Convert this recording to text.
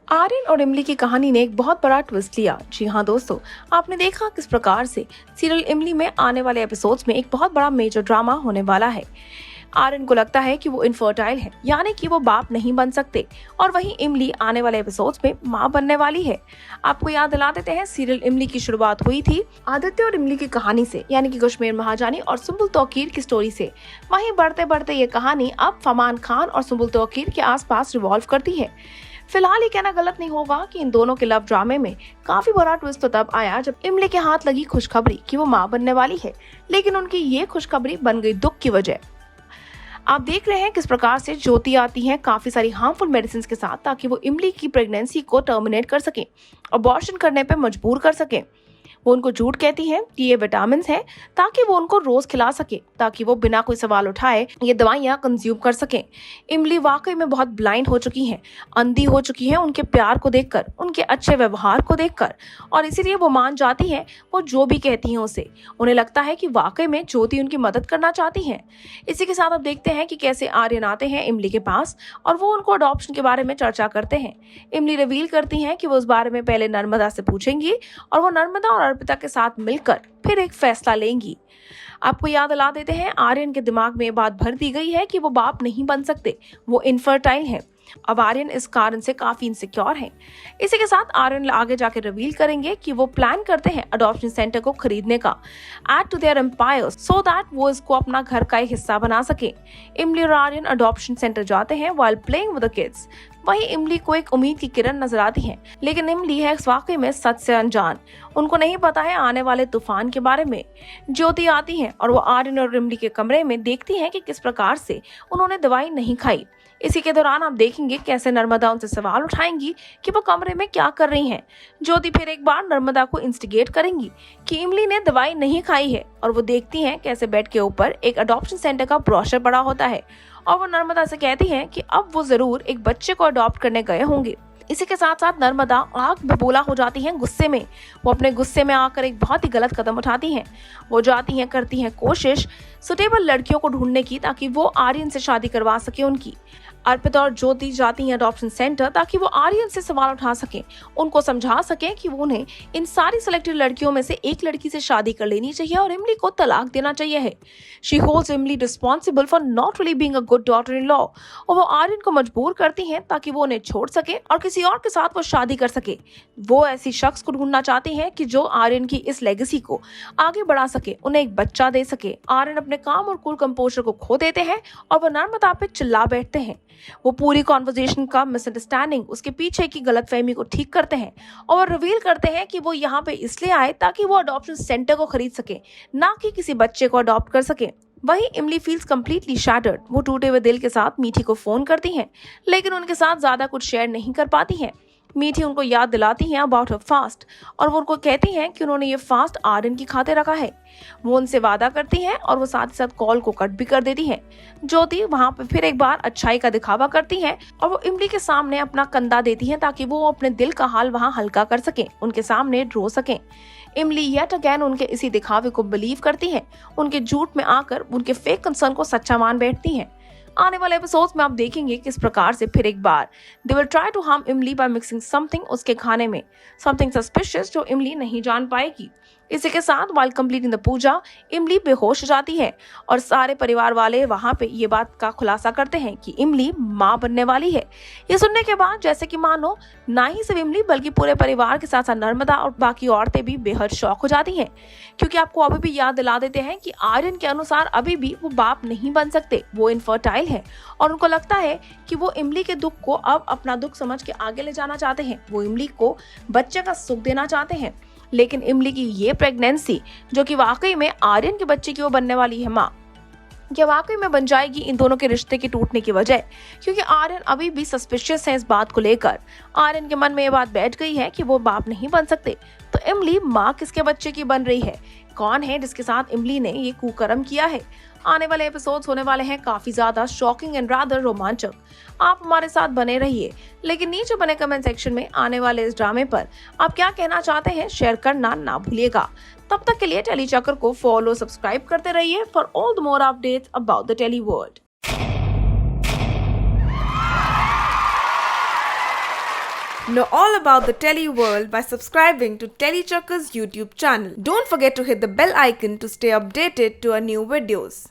आर्यन और इमली की कहानी ने एक बहुत बड़ा ट्विस्ट लिया। जी हाँ दोस्तों, आपने देखा किस प्रकार से सीरियल इमली में आने वाले एपिसोड्स में एक बहुत बड़ा मेजर ड्रामा होने वाला है। आर्यन को लगता है कि वो इनफर्टाइल है, यानी कि वो बाप नहीं बन सकते, और वहीं इमली आने वाले एपिसोड्स में मां बनने वाली है। आपको याद दिला देते हैं, सीरियल इमली की शुरुआत हुई थी आदित्य और इमली की कहानी से, यानी कि कश्मीर महाजानी और सुम्बुल तौकीर की स्टोरी से। वहीं बढ़ते बढ़ते ये कहानी अब फरमान खान और सुम्बुल तौकीर के आसपास रिवॉल्व करती है। फिलहाल ये कहना गलत नहीं होगा कि इन दोनों के लव ड्रामे में काफी बड़ा ट्विस्ट तो तब आया जब इमली के हाथ लगी खुशखबरी कि वो मां बनने वाली है, लेकिन उनकी ये खुशखबरी बन गई दुख की वजह। आप देख रहे हैं किस प्रकार से ज्योति आती है काफी सारी हार्मफुल मेडिसिन के साथ, ताकि वो इमली की प्रेगनेंसी को टर्मिनेट कर सके, अबॉर्शन करने पे मजबूर कर सके। वो उनको झूठ कहती है कि ये विटामिन है, ताकि वो उनको रोज खिला सके, ताकि वो बिना कोई सवाल उठाए ये दवाइयां कंज्यूम कर सके। इमली वाकई में बहुत ब्लाइंड हो चुकी है, अंधी हो चुकी है उनके प्यार को देखकर, उनके अच्छे व्यवहार को देखकर, और इसीलिए वो मान जाती है वो जो भी कहती है उसे। उन्हें लगता है कि वाकई में ज्योति उनकी मदद करना चाहती है। इसी के साथ अब देखते हैं कि कैसे आर्यन आते हैं इमली के पास और वो उनको अडॉप्शन के बारे में चर्चा करते हैं। इमली रिवील करती हैं कि वो उस बारे में पहले नर्मदा से पूछेंगी और वो नर्मदा और अर्पिता के साथ मिलकर फिर एक फैसला लेंगी। आपको याद दिला देते हैं, आर्यन के दिमाग में ये बात भर दी गई है कि वो बाप नहीं बन सकते, वो इनफर्टाइल हैं। अब आर्यन इस कारण से काफी इनसिक्योर हैं। इसी के साथ आर्यन आगे जाकर रिवील करेंगे कि वो प्लान करते हैं अडॉप्शन सेंटर को खरीदने का, add to their empire, so that वो इसको अपना घर का एक हिस्सा बना सके। इमली और आर्यन अडॉप्शन सेंटर जाते हैं while playing with the kids. वहीं इमली को एक उम्मीद की किरण नजर आती है, लेकिन इमली है वाकई में सच से अनजान। उनको नहीं पता है आने वाले तूफान के बारे में। ज्योति आती है और वो आर्यन और इमली के कमरे में देखती है कि किस प्रकार से उन्होंने दवाई नहीं खाई। इसी के दौरान आप देखेंगे कैसे नर्मदा उनसे सवाल उठाएंगी कि वो कमरे में क्या कर रही हैं। ज्योति फिर एक बार नर्मदा को इंस्टिगेट करेंगी कि इमली ने दवाई नहीं खाई है, और वो देखती हैं कैसे बेड के ऊपर एक अडॉप्शन सेंटर का ब्रोशर पड़ा होता है, और वो नर्मदा से कहती हैं कि अब वो जरूर एक बच्चे को अडॉप्ट करने गए होंगे। इसी के साथ साथ नर्मदा आग बबूला हो जाती हैं गुस्से में। वो अपने गुस्से में आकर एक बहुत ही गलत कदम उठाती हैं। वो जाती हैं, करती हैं कोशिश सुटेबल लड़कियों को ढूंढने की, ताकि वो आर्यन से शादी करवा सके उनकी। अर्पिता और ज्योति जाती हैं अडॉप्शन सेंटर, ताकि वो आर्यन से सवाल उठा सके, उनको समझा सके कि वो उन्हें इन सारी सिलेक्टेड लड़कियों में से एक लड़की से शादी कर लेनी चाहिए और इमली को तलाक देना चाहिए है। शी होल्ड्स इमली responsible for not really being a good daughter in law, और वो आर्यन को मजबूर करती हैं ताकि वो उन्हें छोड़ सके और किसी और के साथ वो शादी कर सके। वो ऐसी शख्स को ढूंढना चाहती हैं कि जो आर्यन की इस लेगेसी को आगे बढ़ा सके, उन्हें एक बच्चा दे सके। आर्यन अपने काम और कूल कंपोजर को खो देते हैं और वो नर्मदा पे चिल्ला बैठते हैं। वो पूरी कॉन्वर्सेशन का मिसअंडरस्टैंडिंग, उसके पीछे की गलतफहमी को ठीक करते हैं, और रिवील करते हैं कि वो यहाँ पे इसलिए आए ताकि वो अडॉप्शन सेंटर को खरीद सके, ना कि किसी बच्चे को अडॉप्ट कर सके। वहीं इमली फील्स कंप्लीटली शैटर्ड। वो टूटे हुए दिल के साथ मीठी को फोन करती हैं, लेकिन उनके साथ ज्यादा कुछ शेयर नहीं कर पाती हैं। मीठी उनको याद दिलाती हैं अबाउट हर फास्ट, और वो उनको कहती हैं कि उन्होंने ये फास्ट आर्यन की खातिर रखा है। वो उनसे वादा करती हैं और वो साथ ही साथ कॉल को कट भी कर देती हैं। ज्योति वहां पे फिर एक बार अच्छाई का दिखावा करती हैं और वो इमली के सामने अपना कंधा देती हैं, ताकि वो अपने दिल का हाल वहां हल्का कर सके, उनके सामने रो सके। इमली येट अगेन उनके इसी दिखावे को बिलीव करती है, उनके झूठ में आकर उनके फेक कंसर्न को सच्चा मान बैठती हैं। आने वाले एपिसोड्स में आप देखेंगे किस प्रकार से फिर एक बार they will try to harm इमली बाय मिक्सिंग समथिंग उसके खाने में, समथिंग सस्पिशियस जो इमली नहीं जान पाएगी। इसी के साथ व्हाइल कंप्लीटिंग द पूजा इमली बेहोश हो जाती है और सारे परिवार वाले वहां पे ये बात का खुलासा करते हैं कि इमली मां बनने वाली है। ये सुनने के बाद जैसे कि मानो ना ही सिर्फ इमली बल्कि पूरे परिवार के साथ साथ नर्मदा और बाकी औरतें भी बेहद शॉक हो जाती हैं, क्योंकि आपको अभी भी याद दिला देते हैं कि आर्यन के अनुसार अभी भी वो बाप नहीं बन सकते, वो इनफर्टाइल है, और उनको लगता है कि वो इमली के दुख को अब अपना दुख समझ के आगे ले जाना चाहते हैं। वो इमली को बच्चे का सुख देना चाहते हैं, लेकिन इमली की ये प्रेगनेंसी जो कि वाकई में आर्यन के बच्चे की वो बनने वाली है माँ, क्या वाकई में बन जाएगी इन दोनों के रिश्ते के टूटने की वजह, क्योंकि आर्यन अभी भी सस्पिशियस है इस बात को लेकर। आर्यन के मन में ये बात बैठ गई है कि वो बाप नहीं बन सकते, तो इमली माँ किसके बच्चे की बन रही है, कौन है जिसके साथ इमली ने ये कुकर्म किया है। आने वाले एपिसोड्स होने वाले हैं काफी ज्यादा शॉकिंग एंड रादर रोमांचक। आप हमारे साथ बने रहिए, लेकिन नीचे बने कमेंट सेक्शन में आने वाले इस ड्रामे पर आप क्या कहना चाहते हैं शेयर करना ना भूलिएगा। तब तक के लिए टेली चक्र को फॉलो सब्सक्राइब करते रहिए for all the more updates about the telly world. Know all about the Tele world by subscribing to Telechakka's YouTube channel. Don't forget to hit the bell icon to stay updated to our new videos.